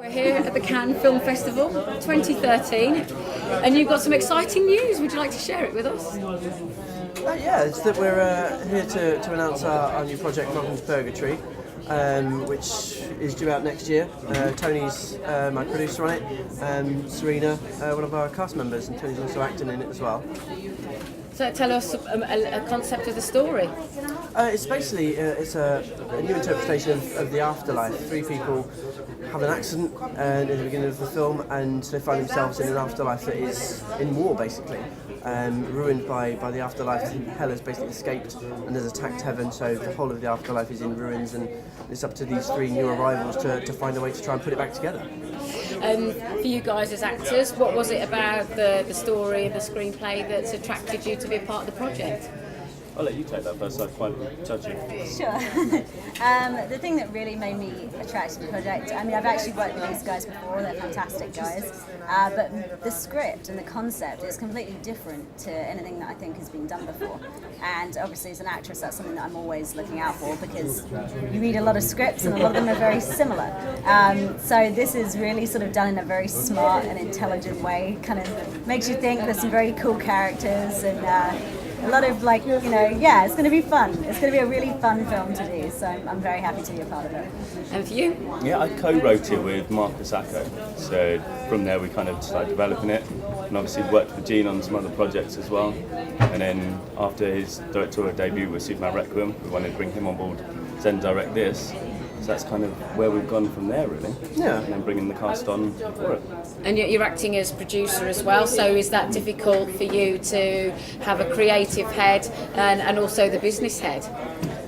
We're here at the Cannes Film Festival 2013 and you've got some exciting news. Would you like to share it with us? Yeah, it's that we're here to announce our new project, Purgatory, which is due out next year. Tony's my producer on it, Serena, one of our cast members, and Tony's also acting in it as well. So tell us a concept of the story. It's basically it's a new interpretation of the afterlife. Three people have an accident in the beginning of the film, and they find themselves in an afterlife that is in war, basically, ruined by the afterlife. Hell has basically escaped and has attacked heaven, so the whole of the afterlife is in ruins, and it's up to these three new arrivals to find a way to try and put it back together. For you guys as actors, what was it about the story and the screenplay that's attracted you to be a part of the project? I'll let you take that first, I'm quite touchy. Sure. The thing that really made me attracted to the project, I mean, I've actually worked with these guys before, they're fantastic guys, but the script and the concept is completely different to anything that I think has been done before. And obviously as an actress, that's something that I'm always looking out for, because you read a lot of scripts and a lot of them are very similar. So this is really sort of done in a very smart and intelligent way, kind of makes you think. There's some very cool characters and a lot of, like, you know, yeah, it's going to be fun. It's going to be a really fun film to do, so I'm very happy to be a part of it. And for you? Yeah, I co-wrote it with Marcus Acco, so from there we kind of started developing it, and obviously worked with Gene on some other projects as well. And then after his directorial debut with Superman Requiem, we wanted to bring him on board to then direct this. So that's kind of where we've gone from there, really. Yeah. And then bringing the cast on for it. And you're acting as producer as well, so is that difficult for you to have a creative head and also the business head?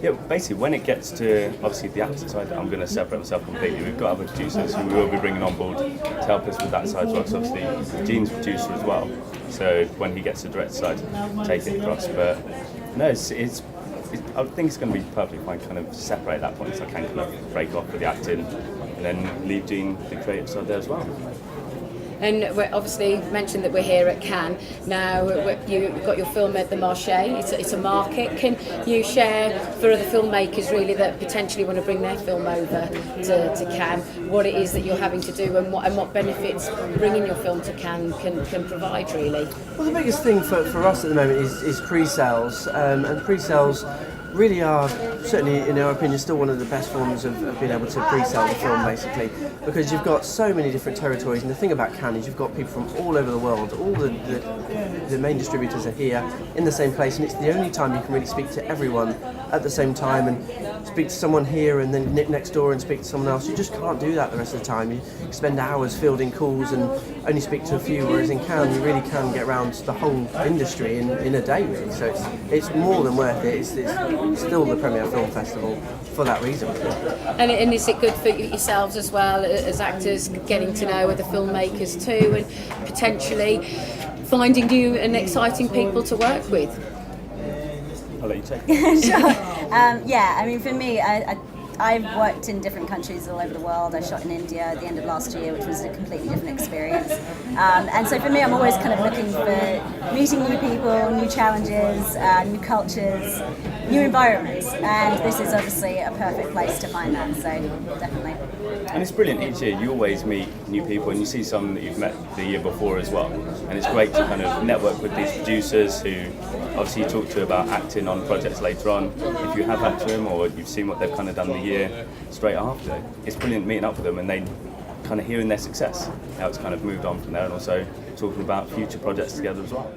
Yeah, basically when it gets to obviously the acting side, I'm going to separate myself completely. We've got other producers who we will be bringing on board to help us with that side as well. So obviously Gene's producer as well, so when he gets the direct side, take it across. But no, I think it's going to be perfectly fine to kind of separate that point, so I can kind of break off with the acting and then leave Gene the creative side there as well. And we obviously mentioned that we're here at Cannes. Now you've got your film at the Marché, it's a market. Can you share for other filmmakers really that potentially want to bring their film over to Cannes, what it is that you're having to do and what benefits bringing your film to Cannes can provide really? Well, the biggest thing for us at the moment is pre-sales, and pre-sales really are, certainly in our opinion, still one of the best forms of being able to pre-sell the film, basically, because you've got so many different territories. And the thing about Cannes is you've got people from all over the world. All the main distributors are here in the same place, and it's the only time you can really speak to everyone at the same time, and speak to someone here and then nip next door and speak to someone else. You just can't do that the rest of the time. You spend hours fielding calls and only speak to a few, whereas in Cannes you really can get around the whole industry in a day, really. So it's more than worth it. It's still the premier film festival for that reason. And is it good for yourselves as well as actors, getting to know other filmmakers too, and potentially finding new and exciting people to work with? I'll let you take it. Sure. Yeah, I mean, for me, I've worked in different countries all over the world. I shot in India at the end of last year, which was a completely different experience. And so for me, I'm always kind of looking for meeting new people, new challenges, new cultures, new environments. And this is obviously a perfect place to find that, so definitely. And it's brilliant each year. You always meet new people, and you see some that you've met the year before as well. And it's great to kind of network with these producers who obviously you talk to about acting on projects later on. If you have acted them or you've seen what they've kind of done the year straight after, it's brilliant meeting up with them and they kind of hearing their success, how it's kind of moved on from there, and also talking about future projects together as well.